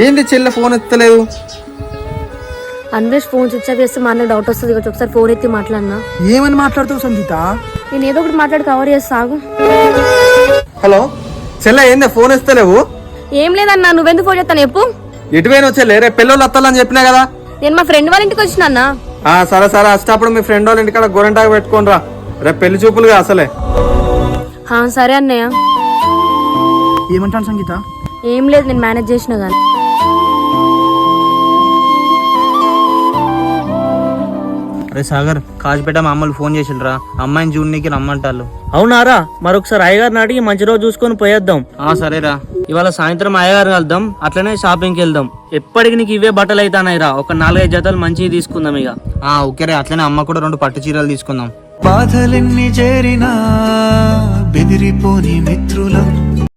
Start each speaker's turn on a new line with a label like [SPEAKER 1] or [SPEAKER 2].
[SPEAKER 1] ఏంది చెల్లె ఫోన్ ఎత్తలేదు?
[SPEAKER 2] అన్వేష్ ఫోన్ స్విచ్ ఆఫ్ చేస్తే మా అన్నకు డౌట్ వస్తుంది. ఒకసారి ఫోన్ ఎత్తి మాట్లాడినా.
[SPEAKER 3] ఏమని మాట్లాడుతావు సంగీత?
[SPEAKER 2] నేను ఏదో ఒకటి మాట్లాడి కవర్ చేస్తా ఆగు.
[SPEAKER 1] హలో చెల్లె, ఏంది ఫోన్ ఎత్తలేవు?
[SPEAKER 2] ఏం లేదన్నా, నువ్వెందుకు ఫోన్ చేస్తాను చెప్పు.
[SPEAKER 1] ఎటువైనా చెల్లె, రేపు పెళ్ళోళ్ళు వస్తాలని చెప్పినా కదా.
[SPEAKER 2] నేను మా ఫ్రెండ్ వాళ్ళ ఇంటికి వచ్చిన అన్న.
[SPEAKER 1] సరే సరే, వచ్చేటప్పుడు మీ ఫ్రెండ్ వాళ్ళ ఇంటికాడ గోరంటాకు పెట్టుకోని రా. రేపు పెళ్లి చూపులుగా అసలే.
[SPEAKER 2] సరే అన్నయ్య.
[SPEAKER 3] ఏమంటాను సంగీత?
[SPEAKER 2] ఏం లేదు, నేను మేనేజ్ చేసిన కానీ.
[SPEAKER 4] అరే సాగర్, కాజుపేట మా అమ్మలు ఫోన్ చేసిండ్రా, అమ్మాయిని చూడనీకి రమ్మంటారు.
[SPEAKER 5] అవునారా? మరొకసారి అయ్యగారిని అడిగి మంచి రోజు చూసుకొని పోయేద్దాం.
[SPEAKER 4] సరేరా,
[SPEAKER 5] ఇవాళ సాయంత్రం అయ్యగారు కలుద్దాం, అట్లనే షాపింగ్కి వెళ్దాం. ఎప్పటికి నీకు ఇవే బట్టలు అవుతానాయిరా, ఒక 4-5 జతలు మంచివి తీసుకుందాం ఇక.
[SPEAKER 4] ఓకేరే, అట్లనే అమ్మ కూడా 2 పట్టు చీరలు తీసుకుందాం.
[SPEAKER 6] బాధలెన్ని చేరినా బెదిరిపోని మిత్రులం